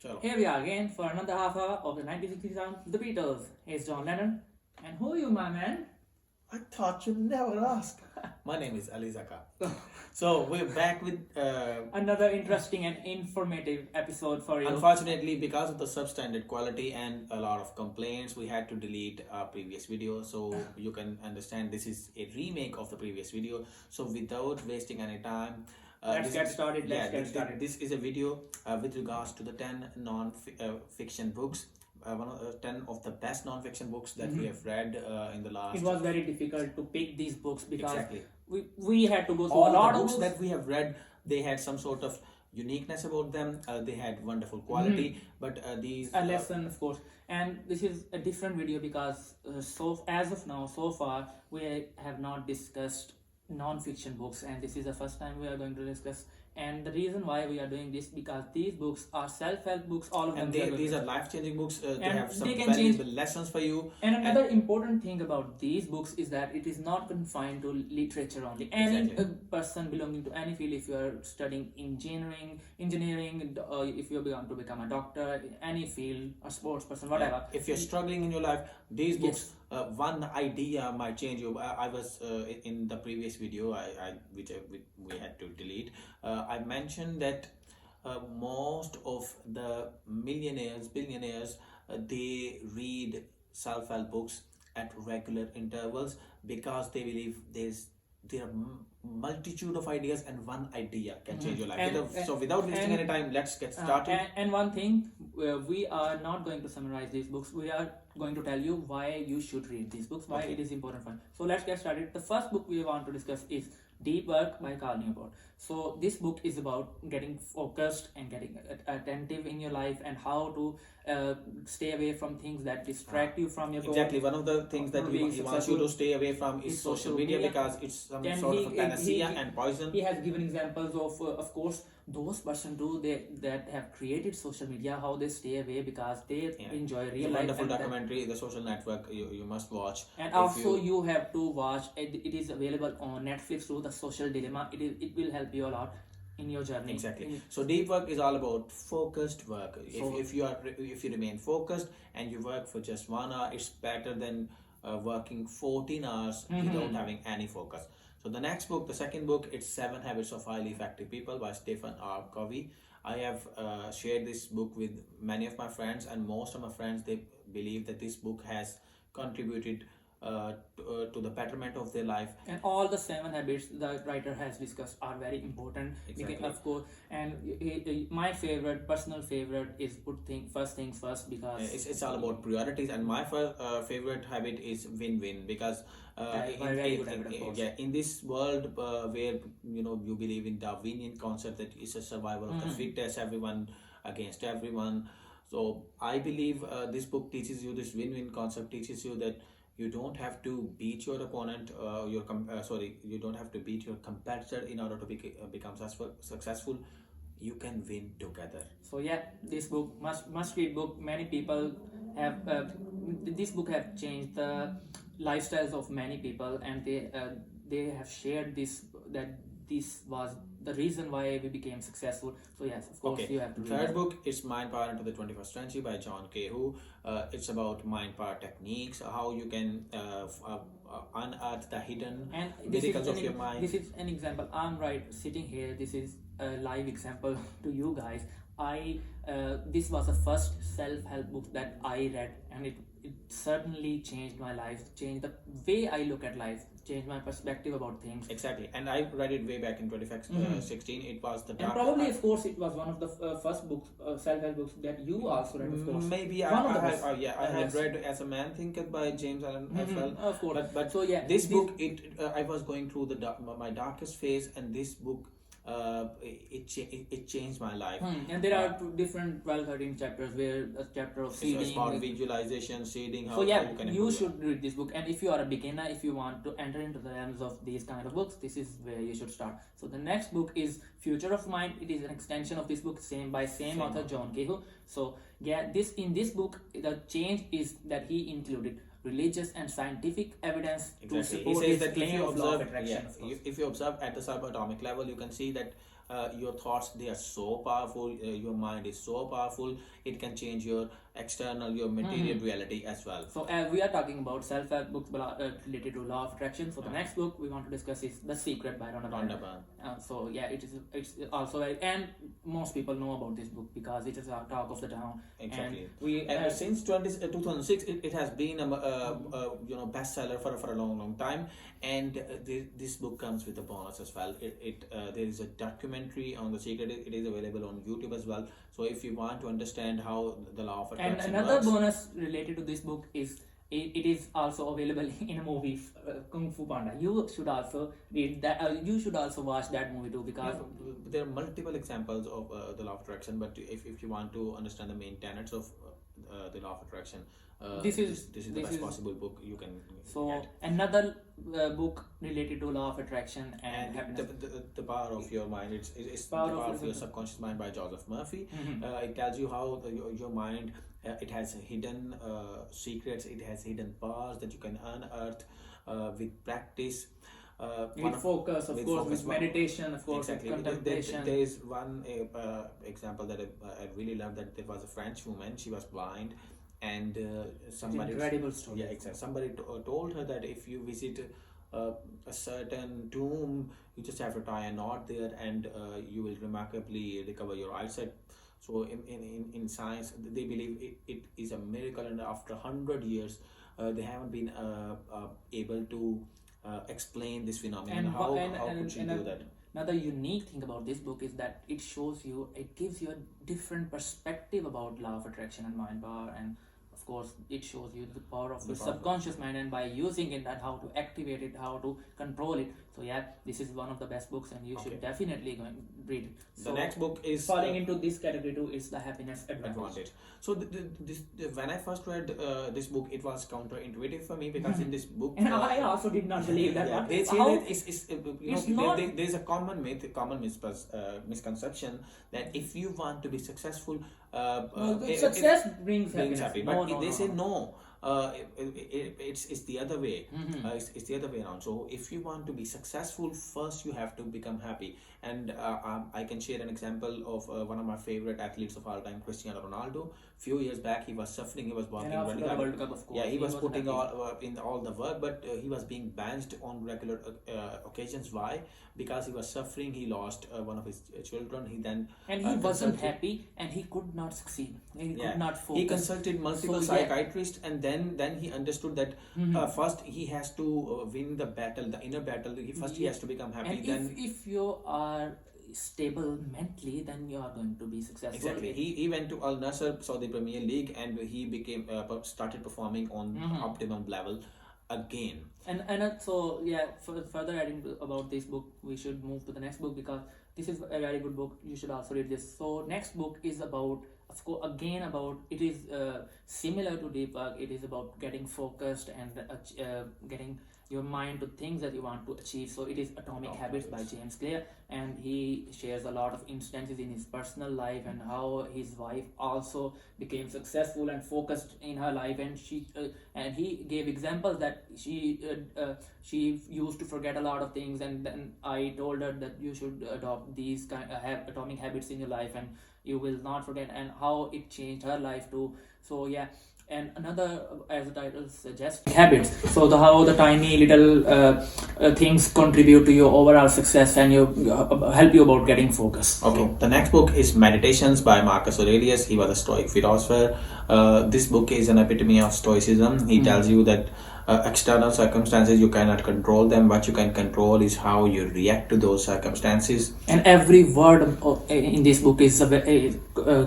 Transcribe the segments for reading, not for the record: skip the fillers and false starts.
Chalo. Here we are again for another half hour of the 1960 sound, The Beatles. Here's John Lennon. And who are you, my man? I thought you'd never ask. My name is Ali Zaka. So we're back with Another interesting and informative episode for you. unfortunately, because of the substandard quality and a lot of complaints, we had to delete our previous video. So you can understand this is a remake of the previous video. So without wasting any time, Let's get started. This is a video with regards to the 10 non-fiction books. 10 of the best non-fiction books that we have read in the last. It was very difficult to pick these books because Exactly. we had to go through All a lot the of books that we have read, they had some sort of uniqueness about them. They had wonderful quality, but these a lesson, of course. And this is a different video because as of now, so far, we have not discussed non-fiction books, and this is the first time we are going to discuss. And the reason why we are doing this because these books are self-help books, all of them. and these are life-changing books. They And have some they can valuable lessons for you. And another important thing about these books is that it is not confined to literature only. Any Exactly. person belonging to any field, if you are studying engineering, if you want to become a doctor, any field, a sports person, whatever. If you're struggling in your life, these books, one idea might change you. I was in the previous video, which we had to delete. I mentioned that most of the millionaires, billionaires, they read self-help books at regular intervals because they believe there are multitude of ideas and one idea can change your life. So without wasting any time, let's get started. And one thing, we are not going to summarize these books. We are going to tell you why you should read these books, why it is important for you. So let's get started. The first book we want to discuss is Deep Work by Newport. So this book is about getting focused and getting attentive in your life and how to stay away from things that distract you from your goal. Exactly. One of the things that he wants you to stay away from is social media because it's some sort of a panacea and poison. He has given examples of course, those persons that have created social media, how they stay away because they enjoy real life. Wonderful documentary, The Social Network. You must watch. And also you have to watch. It is available on Netflix through The Social Dilemma. It will help you a lot in your journey. Exactly. So deep work is all about focused work. If you remain focused and you work for just 1 hour, it's better than working 14 hours without having any focus. So the next book, the second book, it's 7 Habits of Highly Effective People by Stephen R. Covey. I have shared this book with many of my friends, and most of my friends, they believe that this book has contributed to the betterment of their life. And all the 7 habits the writer has discussed are very important. Exactly. Because, of course, and my personal favorite is first things first because it's all about priorities. And my favorite habit is win-win because in this world where you believe in Darwinian concept that it's a survival of the fittest, everyone against everyone. So I believe this book teaches you this win-win concept, teaches you that you don't have to beat your opponent, you don't have to beat your competitor in order to become successful. You can win together. So this book must read book. Many people have this book have changed the lifestyles of many people, and they have shared this was the reason why we became successful. So yes, of course, you have to read Third book is Mind Power into the 21st Century by John Kehoe. It's about mind power techniques, how you can unearth the hidden miracles of your mind. This is an example. I'm sitting here. This is a live example to you guys. This was the first self-help book that I read, and it certainly changed my life, changed the way I look at life, changed my perspective about things. Exactly. And I read it way back in 2016. It was the and probably, of course, it was one of the first books, self-help books that you also read, of course. Maybe I had read As a Man Thinketh by James Allen as well. Of course. But this book, I was going through my darkest phase, and this book it changed my life. And there are different 12-13 chapters where a chapter of seeding. It's about visualization, seeding. You should read this book. And if you are a beginner, if you want to enter into the realms of these kind of books, this is where you should start. So the next book is Future of Mind. It is an extension of this book, same author, John Kehoe. So in this book, the change is that he included religious and scientific evidence to support his claim of law of attraction. If you observe at the subatomic level, you can see that your thoughts, they are so powerful. Your mind is so powerful. It can change your external, your material reality as well. So we are talking about self-help books related to law of attraction. So the next book we want to discuss is The Secret by Rhonda Byrne. So yeah, it's also and most people know about this book because it is a talk of the town. Exactly. And since 2006, it has been a bestseller for a long time. And this book comes with a bonus as well. There is a documentary on The Secret. It is available on YouTube as well. So if you want to understand how the law of attraction and another works, bonus related to this book is it is also available in a movie, Kung Fu Panda. You should also read that. You should also watch that movie too, because there are multiple examples of the law of attraction. But if you want to understand the main tenets of the law of attraction, this is the best possible book you can get. Another book related to law of attraction and happiness. The power of your mind. It's the power of your subconscious mind by Joseph Murphy. It tells you how your mind. It has hidden secrets. It has hidden powers that you can unearth with practice. With focus, of course, with meditation, of course, exactly. with contemplation. There is one example that I really love. That there was a French woman. She was blind, and somebody. Incredible story. Yeah, exactly. Somebody told her that if you visit a certain tomb, you just have to tie a knot there, and you will remarkably recover your eyesight. So in science, they believe it is a miracle, and after 100 years, they haven't been able to explain this phenomenon. And how could she do that? Another unique thing about this book is that it gives you a different perspective about law of attraction and mind power, and of course it shows you the power of your subconscious mind, and by using it, and how to activate it, how to control it. So yeah, this is one of the best books, and you should definitely go and read it. So the next book is falling into this category too is The Happiness Advantage. So when I first read this book, it was counterintuitive for me, because in this book, and I also did not believe that. They say that there's a common myth, common misconception that if you want to be successful, success brings happiness. But they say no. It's the other way. It's the other way around. So if you want to be successful, first you have to become happy. And I can share an example of one of my favorite athletes of all time, Cristiano Ronaldo. Few years back, he was suffering. He was working really hard. World Cup, of course. Yeah, he was putting in all the work, but he was being benched on regular occasions. Why? Because he was suffering. He lost one of his children. He wasn't happy, and he could not succeed. He could not focus. He consulted multiple psychiatrists, and then he understood that first he has to win the battle, the inner battle. He has to become happy. And if you are stable mentally, then you are going to be successful. Exactly. He went to Al Nassr, Saudi Premier League, and he became started performing on optimum level again. And so yeah, further adding about this book, we should move to the next book, because this is a very good book. You should also read this. So next book is about, of course, again about, it is similar to deep work. It is about getting focused and getting your mind to things that you want to achieve. So it is Atomic Habits by James Clear, and he shares a lot of instances in his personal life, and how his wife also became successful and focused in her life, and he gave examples that she used to forget a lot of things, and then I told her that you should adopt these atomic habits in your life, and you will not forget, and how it changed her life too. So yeah. And another, as the title suggests, habits. So how the tiny little things contribute to your overall success, and help you about getting focus. Okay. The next book is Meditations by Marcus Aurelius. He was a Stoic philosopher. This book is an epitome of Stoicism. He tells you that external circumstances, you cannot control them. What you can control is how you react to those circumstances. And every word in this book is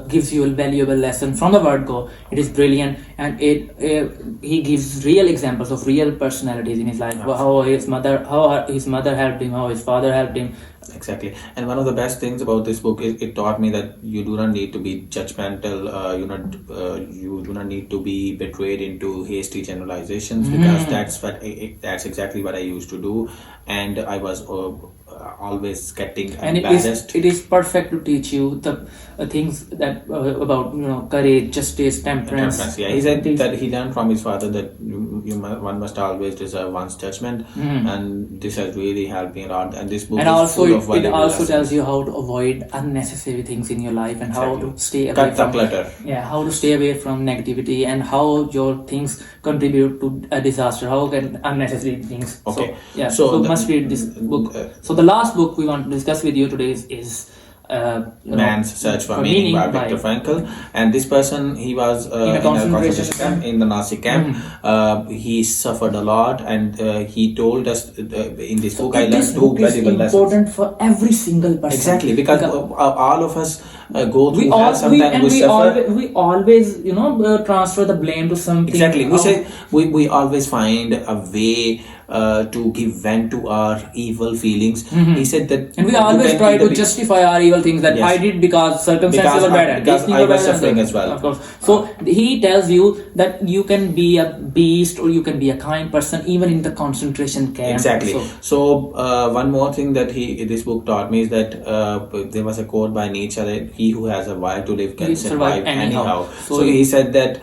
gives you a valuable lesson from the word go. It is brilliant, and he gives real examples of real personalities in his life. How his mother helped him, how his father helped him. Exactly. And one of the best things about this book is it taught me that you do not need to be judgmental. You do not need to be betrayed into hasty generalizations, because that's exactly what I used to do. And I always getting And embarrassed. it is perfect to teach you the things that about courage, justice, temperance. Yeah, he said that he learned from his father that one must always reserve one's judgment, and this has really helped me a lot. And this book And is also full of it valuable also lessons. tells you how to avoid unnecessary things in your life, and how to stay away Cut the from clutter. how to stay away from negativity, and how your things contribute to a disaster, how can unnecessary things. Okay. So must read this book. So the last book we want to discuss with you today is Man's Search for Meaning by Viktor Frankl. And this person, he was in a concentration camp in the Nazi camp. He suffered a lot, and he told us in this book, I learned two valuable lessons. Important for every single person. Exactly, because all of us go through hell sometimes. We suffer. We always transfer the blame to something. Exactly, we always find a way to give vent to our evil feelings. He said that, and we always try to justify our evil things, that I did because circumstances were bad, because I was suffering as well. Of course. So he tells you that you can be a beast or you can be a kind person even in the concentration camp. Exactly. So one more thing that this book taught me is that there was a quote by Nietzsche that he who has a will to live can survive anyhow. So he said that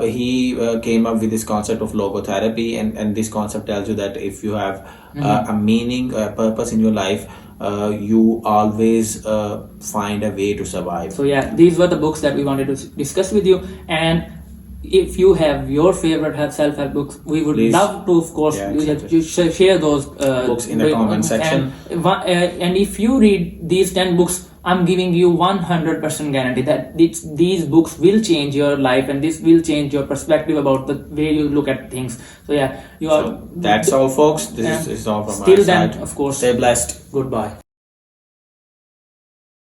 he came up with this concept of logotherapy, and this concept tells you that if you have a meaning, a purpose in your life, you always find a way to survive. So these were the books that we wanted to discuss with you. And if you have your favorite self-help books, we would love to, of course, you share those books in the comment section. And if you read these 10 books, I'm giving you 100% guarantee that these books will change your life, and this will change your perspective about the way you look at things. So that's all, folks. This is all from my side. Till then, of course, stay blessed. Goodbye.